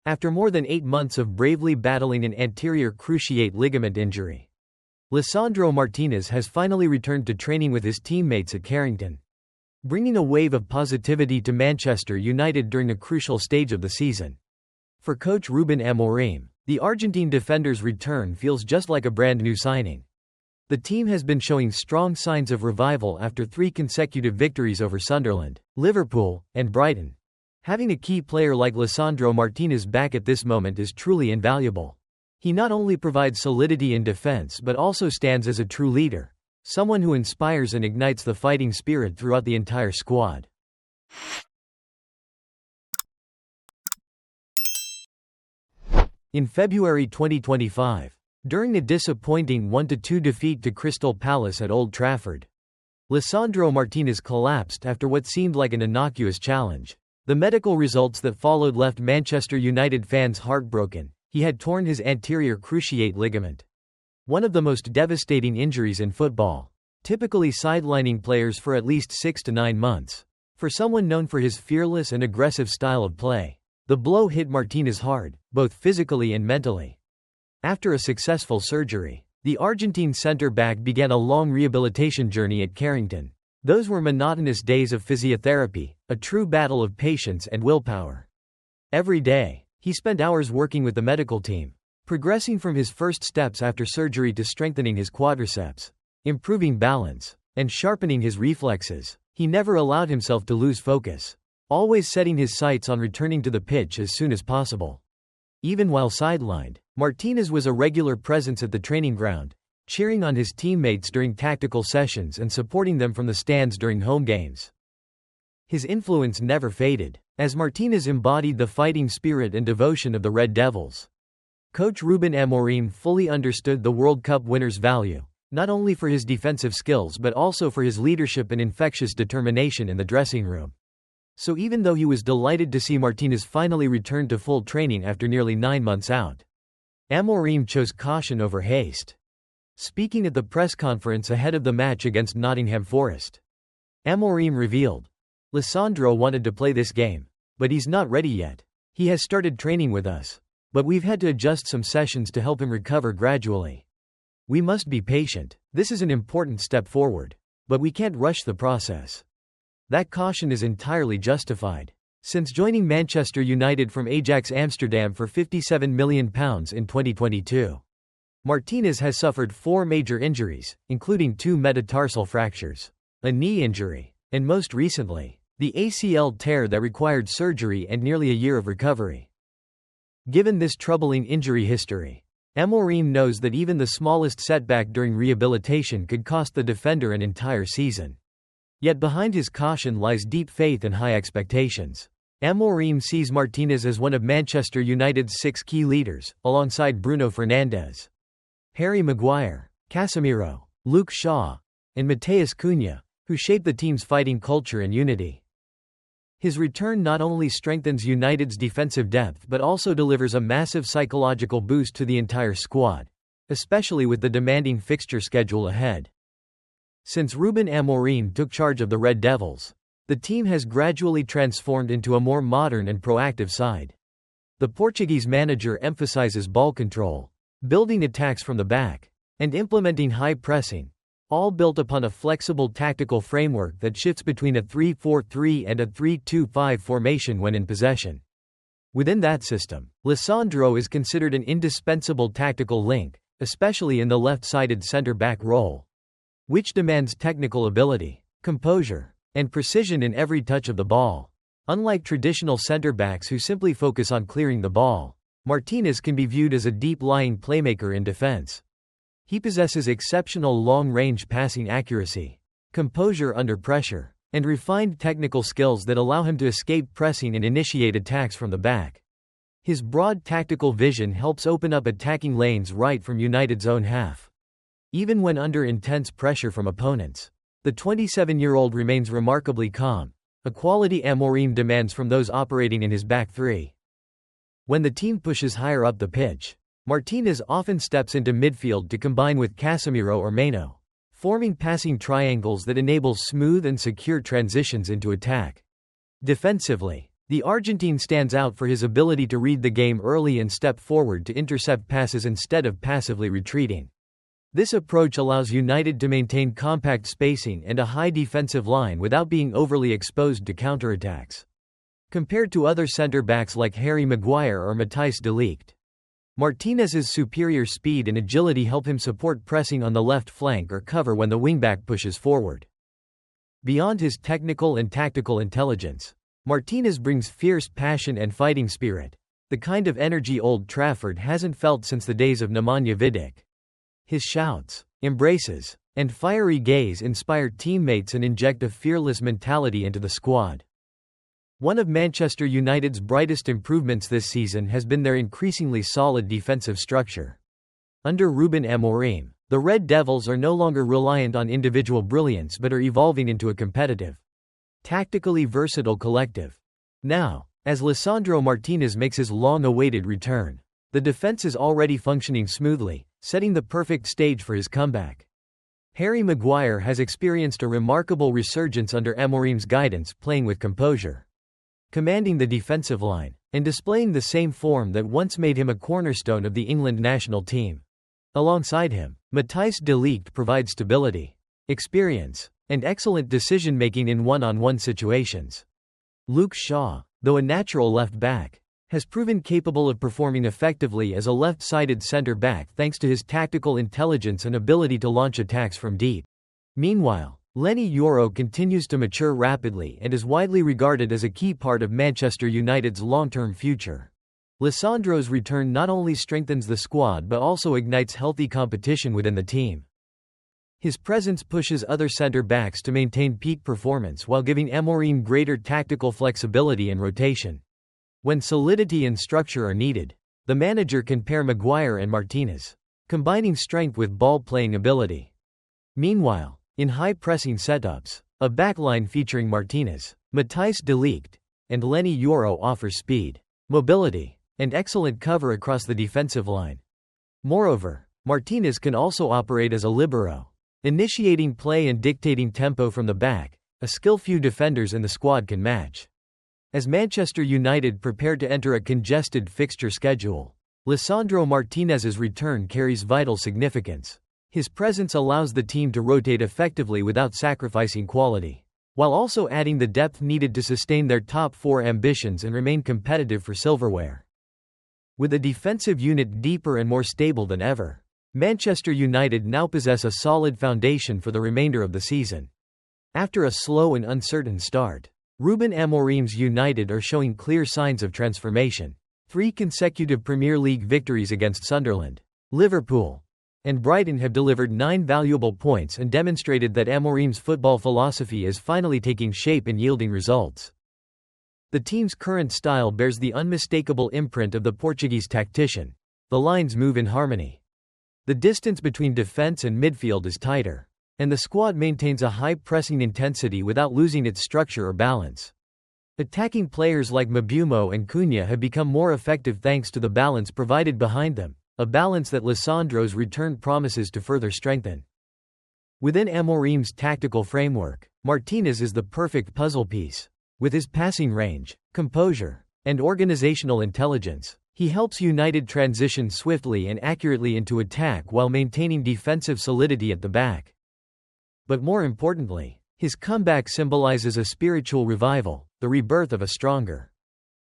after more than 8 months of bravely battling an anterior cruciate ligament injury. Lisandro Martínez has finally returned to training with his teammates at Carrington, bringing a wave of positivity to Manchester United during a crucial stage of the season. For coach Ruben Amorim, the Argentine defender's return feels just like a brand new signing. The team has been showing strong signs of revival after 3 consecutive victories over Sunderland, Liverpool, and Brighton. Having a key player like Lisandro Martínez back at this moment is truly invaluable. He not only provides solidity in defense but also stands as a true leader, someone who inspires and ignites the fighting spirit throughout the entire squad. In February 2025, during a disappointing 1-2 defeat to Crystal Palace at Old Trafford, Lisandro Martínez collapsed after what seemed like an innocuous challenge. The medical results that followed left Manchester United fans heartbroken. He had torn his anterior cruciate ligament, one of the most devastating injuries in football, typically sidelining players for at least 6 to 9 months. For someone known for his fearless and aggressive style of play, the blow hit Martínez hard, both physically and mentally. After a successful surgery, the Argentine centre-back began a long rehabilitation journey at Carrington. Those were monotonous days of physiotherapy, a true battle of patience and willpower. Every day, he spent hours working with the medical team, progressing from his first steps after surgery to strengthening his quadriceps, improving balance, and sharpening his reflexes. He never allowed himself to lose focus, always setting his sights on returning to the pitch as soon as possible. Even while sidelined, Martínez was a regular presence at the training ground, cheering on his teammates during tactical sessions and supporting them from the stands during home games. His influence never faded, as Martínez embodied the fighting spirit and devotion of the Red Devils. Coach Ruben Amorim fully understood the World Cup winner's value, not only for his defensive skills but also for his leadership and infectious determination in the dressing room. So even though he was delighted to see Martínez finally return to full training after nearly 9 months out, Amorim chose caution over haste. Speaking at the press conference ahead of the match against Nottingham Forest, Amorim revealed, "Lisandro wanted to play this game, but he's not ready yet. He has started training with us, but we've had to adjust some sessions to help him recover gradually. We must be patient. This is an important step forward, but we can't rush the process." That caution is entirely justified. Since joining Manchester United from Ajax Amsterdam for £57 million in 2022, Martínez has suffered 4 major injuries, including 2 metatarsal fractures, a knee injury, and most recently, the ACL tear that required surgery and nearly a year of recovery. Given this troubling injury history, Amorim knows that even the smallest setback during rehabilitation could cost the defender an entire season. Yet behind his caution lies deep faith and high expectations. Amorim sees Martínez as one of Manchester United's 6 key leaders, alongside Bruno Fernandes, Harry Maguire, Casemiro, Luke Shaw, and Matheus Cunha, who shape the team's fighting culture and unity. His return not only strengthens United's defensive depth but also delivers a massive psychological boost to the entire squad, especially with the demanding fixture schedule ahead. Since Ruben Amorim took charge of the Red Devils, the team has gradually transformed into a more modern and proactive side. The Portuguese manager emphasizes ball control, building attacks from the back, and implementing high pressing, all built upon a flexible tactical framework that shifts between a 3-4-3 and a 3-2-5 formation when in possession. Within that system, Lisandro is considered an indispensable tactical link, especially in the left-sided center-back role, which demands technical ability, composure, and precision in every touch of the ball. Unlike traditional center-backs who simply focus on clearing the ball, Martínez can be viewed as a deep-lying playmaker in defense. He possesses exceptional long-range passing accuracy, composure under pressure, and refined technical skills that allow him to escape pressing and initiate attacks from the back. His broad tactical vision helps open up attacking lanes right from United's own half. Even when under intense pressure from opponents, the 27-year-old remains remarkably calm, a quality Amorim demands from those operating in his back three. When the team pushes higher up the pitch, Martínez often steps into midfield to combine with Casemiro or Meno, forming passing triangles that enable smooth and secure transitions into attack. Defensively, The Argentine stands out for his ability to read the game early and step forward to intercept passes instead of passively retreating. This approach allows United to maintain compact spacing and a high defensive line without being overly exposed to counterattacks. Compared to other centre-backs like Harry Maguire or Matthijs de Ligt, Martinez's superior speed and agility help him support pressing on the left flank or cover when the wingback pushes forward. Beyond his technical and tactical intelligence, Martinez brings fierce passion and fighting spirit, the kind of energy Old Trafford hasn't felt since the days of Nemanja Vidic. His shouts, embraces, and fiery gaze inspire teammates and inject a fearless mentality into the squad. One of Manchester United's brightest improvements this season has been their increasingly solid defensive structure. Under Ruben Amorim, the Red Devils are no longer reliant on individual brilliance but are evolving into a competitive, tactically versatile collective. Now, as Lisandro Martínez makes his long-awaited return, the defense is already functioning smoothly, setting the perfect stage for his comeback. Harry Maguire has experienced a remarkable resurgence under Amorim's guidance, playing with composure, commanding the defensive line, and displaying the same form that once made him a cornerstone of the England national team. Alongside him, Matthijs de Ligt provides stability, experience, and excellent decision-making in one-on-one situations. Luke Shaw, though a natural left-back, has proven capable of performing effectively as a left-sided centre-back thanks to his tactical intelligence and ability to launch attacks from deep. Meanwhile, Leny Yoro continues to mature rapidly and is widely regarded as a key part of Manchester United's long-term future. Lisandro's return not only strengthens the squad but also ignites healthy competition within the team. His presence pushes other centre-backs to maintain peak performance while giving Amorim greater tactical flexibility and rotation. When solidity and structure are needed, the manager can pair Maguire and Martinez, combining strength with ball-playing ability. Meanwhile, in high-pressing setups, a backline featuring Martinez, Matthijs de Ligt, and Leny Yoro offers speed, mobility, and excellent cover across the defensive line. Moreover, Martinez can also operate as a libero, initiating play and dictating tempo from the back, a skill few defenders in the squad can match. As Manchester United prepare to enter a congested fixture schedule, Lisandro Martinez's return carries vital significance. His presence allows the team to rotate effectively without sacrificing quality, while also adding the depth needed to sustain their top four ambitions and remain competitive for silverware. With a defensive unit deeper and more stable than ever, Manchester United now possess a solid foundation for the remainder of the season. After a slow and uncertain start, Ruben Amorim's United are showing clear signs of transformation. 3 consecutive Premier League victories against Sunderland, Liverpool, and Brighton have delivered 9 valuable points and demonstrated that Amorim's football philosophy is finally taking shape and yielding results. The team's current style bears the unmistakable imprint of the Portuguese tactician. The lines move in harmony. The distance between defense and midfield is tighter, and the squad maintains a high pressing intensity without losing its structure or balance. Attacking players like Mbeumo and Cunha have become more effective thanks to the balance provided behind them, a balance that Lisandro's return promises to further strengthen. Within Amorim's tactical framework, Martinez is the perfect puzzle piece. With his passing range, composure, and organizational intelligence, he helps United transition swiftly and accurately into attack while maintaining defensive solidity at the back. But more importantly, his comeback symbolizes a spiritual revival, the rebirth of a stronger,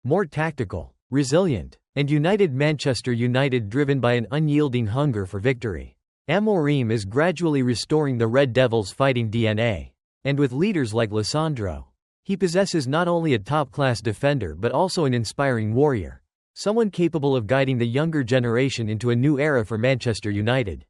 more tactical, resilient, and united Manchester United driven by an unyielding hunger for victory. Amorim is gradually restoring the Red Devils' fighting DNA, and with leaders like Lisandro, he possesses not only a top-class defender but also an inspiring warrior, someone capable of guiding the younger generation into a new era for Manchester United.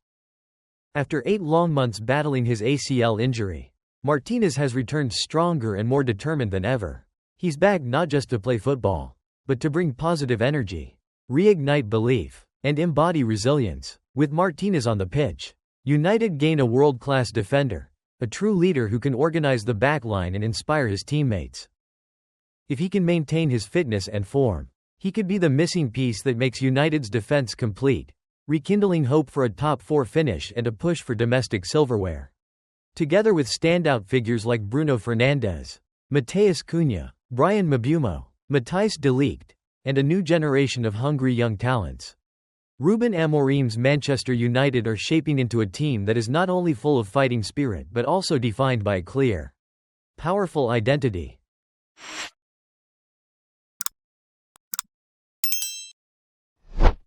After 8 long months battling his ACL injury, Martinez has returned stronger and more determined than ever. He's back not just to play football, but to bring positive energy, reignite belief, and embody resilience. With Martinez on the pitch, United gain a world-class defender, a true leader who can organize the backline and inspire his teammates. If he can maintain his fitness and form, he could be the missing piece that makes United's defense complete, rekindling hope for a top-4 finish and a push for domestic silverware. Together with standout figures like Bruno Fernandes, Matheus Cunha, Bryan Mbeumo, Matthijs de Ligt, and a new generation of hungry young talents. Ruben Amorim's Manchester United are shaping into a team that is not only full of fighting spirit but also defined by a clear, powerful identity.